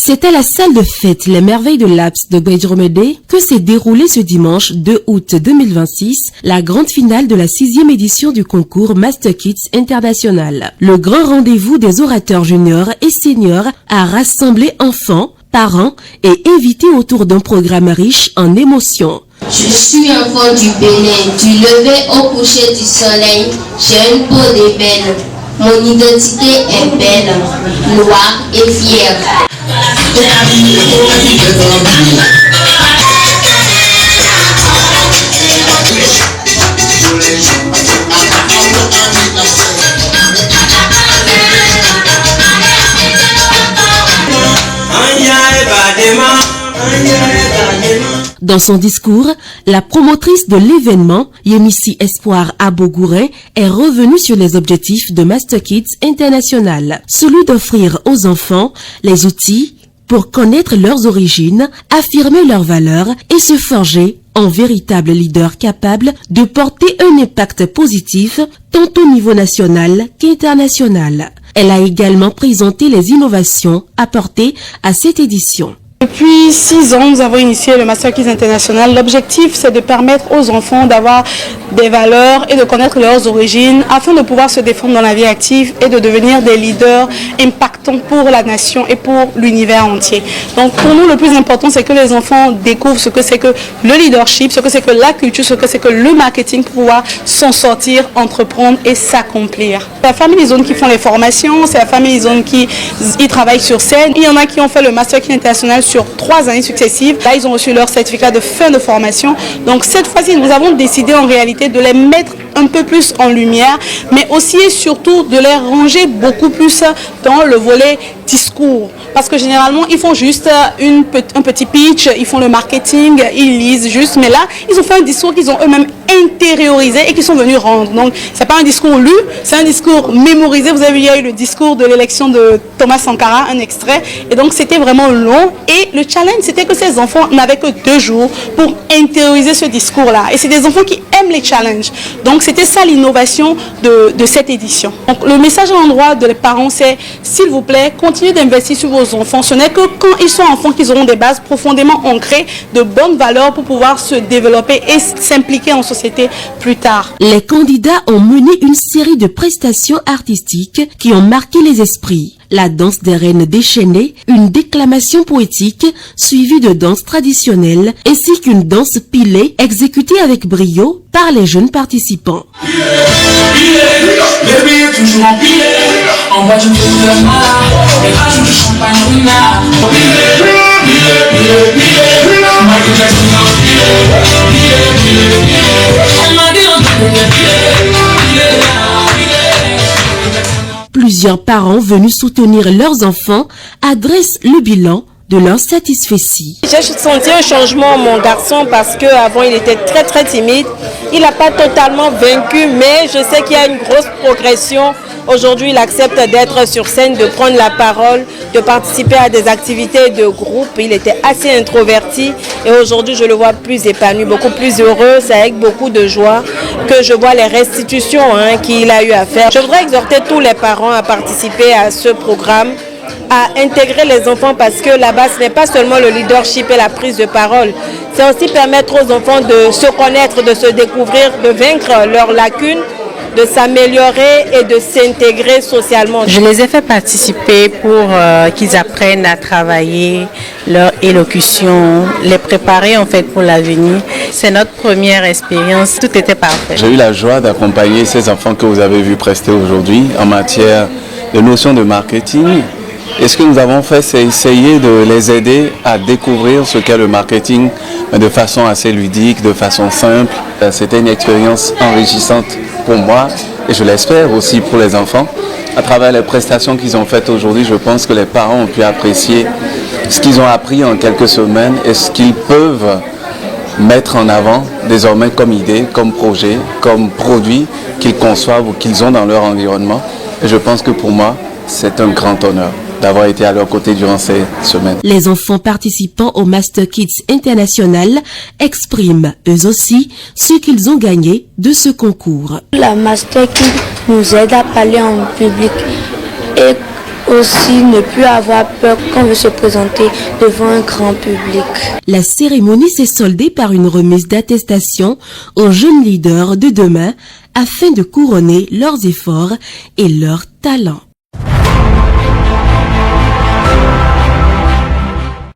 C'est à la salle de fête Les Merveilles de l'Aps de Guaydromedé que s'est déroulée ce dimanche 2 août 2026 la grande finale de la 6e édition du concours Master Kids International. Le grand rendez-vous des orateurs juniors et seniors a rassemblé enfants, parents et invités autour d'un programme riche en émotions. Je suis enfant du Bénin, du lever au coucher du soleil, j'ai une peau d'ébène. Mon identité est belle, noire et fière. Dans son discours, la promotrice de l'événement, Yémissi Espoir Abogouret, est revenue sur les objectifs de Master Kids International, celui d'offrir aux enfants les outils pour connaître leurs origines, affirmer leurs valeurs et se forger en véritable leader capable de porter un impact positif tant au niveau national qu'international. Elle a également présenté les innovations apportées à cette édition. Depuis 6 ans, nous avons initié le Master Kids International. L'objectif, c'est de permettre aux enfants d'avoir des valeurs et de connaître leurs origines afin de pouvoir se défendre dans la vie active et de devenir des leaders impactants pour la nation et pour l'univers entier. Donc pour nous, le plus important, c'est que les enfants découvrent ce que c'est que le leadership, ce que c'est que la culture, ce que c'est que le marketing pour pouvoir s'en sortir, entreprendre et s'accomplir. La Family Zone qui font les formations, c'est la Family Zone qui travaille sur scène. Il y en a qui ont fait le Master Kids International sur 3 années successives. Là, ils ont reçu leur certificat de fin de formation. Donc cette fois-ci, nous avons décidé en réalité de les mettre un peu plus en lumière, mais aussi et surtout de les ranger beaucoup plus dans le volet discours. Parce que généralement, ils font juste un petit pitch, ils font le marketing, ils lisent juste, mais là, ils ont fait un discours qu'ils ont eux-mêmes intériorisé et qu'ils sont venus rendre. Donc, c'est pas un discours lu, c'est un discours mémorisé. Vous avez vu, il y a eu le discours de l'élection de Thomas Sankara, un extrait, et donc c'était vraiment long. Et le challenge, c'était que ces enfants n'avaient que 2 jours pour intérioriser ce discours-là. Et c'est des enfants qui aiment les challenges. Donc, c'était ça l'innovation de cette édition. Donc, le message à l'endroit des parents, c'est, s'il vous plaît, continuez d'investir sur vos enfants. Ce n'est que quand ils sont enfants qu'ils auront des bases profondément ancrées, de bonnes valeurs pour pouvoir se développer et s'impliquer en société plus tard. Les candidats ont mené une série de prestations artistiques qui ont marqué les esprits. La danse des reines déchaînées, une déclamation poétique suivie de danse traditionnelle ainsi qu'une danse pilée exécutée avec brio par les jeunes participants. Plusieurs parents venus soutenir leurs enfants adressent le bilan de leur satisfecit. J'ai senti un changement à mon garçon parce qu'avant il était très timide. Il n'a pas totalement vaincu, mais je sais qu'il y a une grosse progression. Aujourd'hui, il accepte d'être sur scène, de prendre la parole, de participer à des activités de groupe. Il était assez introverti et aujourd'hui, je le vois plus épanoui, beaucoup plus heureux. C'est avec beaucoup de joie que je vois les restitutions qu'il a eu à faire. Je voudrais exhorter tous les parents à participer à ce programme, à intégrer les enfants parce que là-bas, ce n'est pas seulement le leadership et la prise de parole. C'est aussi permettre aux enfants de se connaître, de se découvrir, de vaincre leurs lacunes, de s'améliorer et de s'intégrer socialement. Je les ai fait participer pour qu'ils apprennent à travailler leur élocution, les préparer en fait pour l'avenir. C'est notre première expérience, tout était parfait. J'ai eu la joie d'accompagner ces enfants que vous avez vu prester aujourd'hui en matière de notions de marketing. Et ce que nous avons fait, c'est essayer de les aider à découvrir ce qu'est le marketing de façon assez ludique, de façon simple. C'était une expérience enrichissante pour moi et je l'espère aussi pour les enfants. À travers les prestations qu'ils ont faites aujourd'hui, je pense que les parents ont pu apprécier ce qu'ils ont appris en quelques semaines et ce qu'ils peuvent mettre en avant désormais comme idée, comme projet, comme produit qu'ils conçoivent ou qu'ils ont dans leur environnement. Et je pense que pour moi, c'est un grand honneur d'avoir été à leur côté durant ces semaines. Les enfants participants au Master Kids International expriment eux aussi ce qu'ils ont gagné de ce concours. La Master Kids nous aide à parler en public et Aussi ne plus avoir peur quand on veut se présenter devant un grand public. La cérémonie s'est soldée par une remise d'attestation aux jeunes leaders de demain afin de couronner leurs efforts et leurs talents.